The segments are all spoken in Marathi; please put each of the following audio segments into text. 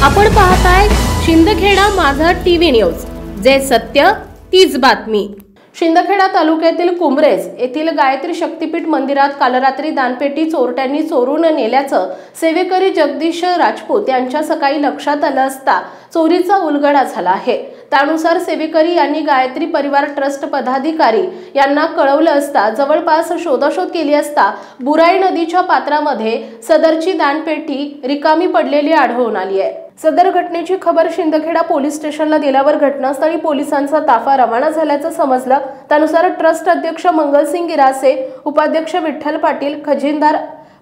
आपण पाहताय शिंदखेडा माझा टीव्ही न्यूज, जे सत्य तीच बातमी। शिंदखेडा तालुक्यातील कुंभरेज येथील गायत्री शक्तीपीठ मंदिरात काल रात्री दानपेटी चोरट्यांनी चोरून नेल्याचं सेवेकरी जगदीश राजपूत यांच्या सकाळी लक्षात आलं असता चोरीचा उलगडा झाला आहे। त्यानुसार सेवेकरी यांनी गायत्री परिवार ट्रस्ट पदाधिकारी यांना कळवलं असता जवळपास शोधाशोध केली असता बुराई नदीच्या पात्रामध्ये सदरची दानपेटी रिकामी पडलेली आढळून आली आहे। सदर घटनेची खबर शिंदखेडा पोलीस स्टेशनला दिल्यावर घटनास्थळी पोलिसांचा ताफा रवाना झाल्याचं समजलं। त्यानुसार ट्रस्ट अध्यक्ष मंगलसिंग गिरासे, उपाध्यक्ष विठ्ठल पाटील, खजिनदार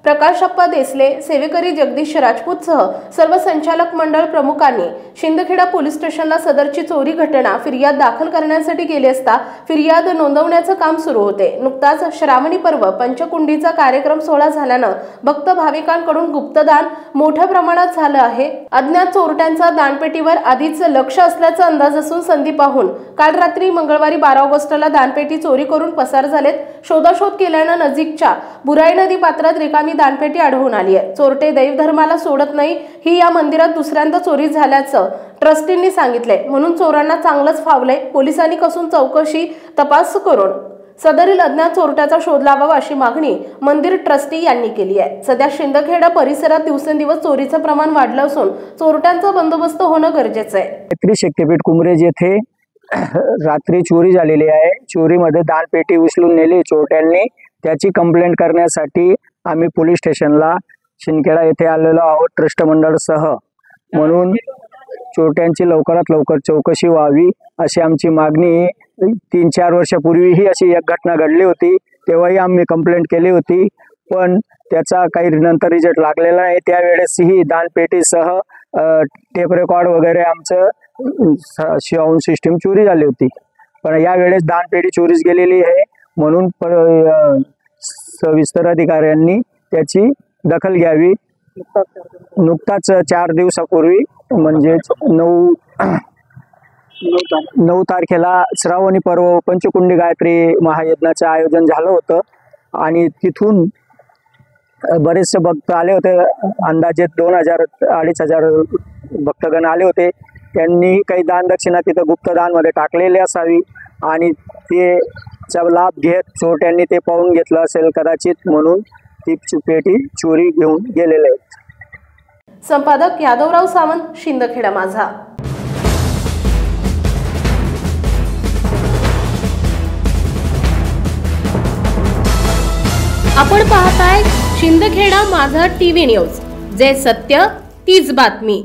प्रकाशप्पा देसले, सेवेकरी जगदीश राजपूतसह सर्व संचालक मंडळ प्रमुखांनी शिंदखेडा पोलीस स्टेशनला सदरची चोरी घटना फिर्याद दाखल करण्यासाठी गेले असता फिर्याद नोंदवण्याचं काम सुरू होते। नुकताच श्रावणी पर्व पंचकुंडीचा कार्यक्रम सोहळा झाल्यानं भक्त भाविकांकडून गुप्तदान मोठ्या प्रमाणात झालं आहे। अज्ञात चोरट्यांचा दानपेटीवर आधीच लक्ष असल्याचा अंदाज असून संधी पाहून काल रात्री मंगळवारी 12 ऑगस्टला दानपेटी चोरी करून पसार झालेत। शोधाशोध केल्यानं नजीकच्या बुराई नदी पात्रात रिकामी दानपेटी आढळून आली आहे। चोरटे दैवधर्माला सोडत नाही, ही या मंदिरात दुसऱ्यांदा चोरी झाल्याचं ट्रस्टींनी सांगितले, म्हणून चोरांना चांगलंच फावलंय। पोलिसांनी कसून चौकशी तपास करून सदरील अज्ञात चोरट्याचा शोध लावावा अशी मागणी मंदिर ट्रस्टी यांनी केली आहे। सध्या शिंदखेडा परिसरात दिवसेंदिवस चोरीचं प्रमाण वाढलं असून चोरट्यांचा बंदोबस्त होणं गरजेचं आहे। गायत्री शक्तीपीठ कुंभरेज येथे रात्री चोरी झालेली आहे। चोरीमध्ये दानपेटी उचलून नेली चोरट्यांनी। त्याची कंप्लेंट करण्यासाठी आम्ही पोलीस स्टेशनला शिंदखेडा येथे आलेलो आहोत ट्रस्ट मंडळसह। म्हणून चोरट्यांची लवकरात लवकर चौकशी व्हावी अशी आमची मागणी। 3-4 वर्षापूर्वीही अशी एक घटना घडली होती, तेव्हाही आम्ही कंप्लेंट केली होती, पण त्याचा काही नंतर रिझल्ट लागलेला नाही। त्यावेळेसही दानपेटीसह टेप रेकॉर्ड वगैरे आमचं साऊंड सिस्टीम चोरी झाली होती, पण यावेळेस दानपेटी चोरीस गेलेली आहे। म्हणून सविस्तर अधिकाऱ्यांनी त्याची दखल घ्यावी। नुकताच 4 दिवसापूर्वी म्हणजे 9 तारखेला श्रावणी पर्व पंचकुंडी गायत्री महायज्ञाचं आयोजन झालं होतं आणि तिथून बरेचसे भक्त आले होते। अंदाजे 2000-2500 भक्तगण आले होते। त्यांनी काही दान दक्षिणा तिथं गुप्तदानमध्ये टाकलेली असावी आणि त्याचा लाभ घेत चोरट्यांनी ते पाहून घेतलं असेल कदाचित, म्हणून ती पेटी चोरी घेऊन गेलेले आहेत। संपादक यादवराव सावंत, शिंदखेडा माझा। आपण पाहताय शिंदखेडा माझा टीव्ही न्यूज, जे सत्य तीच बातमी।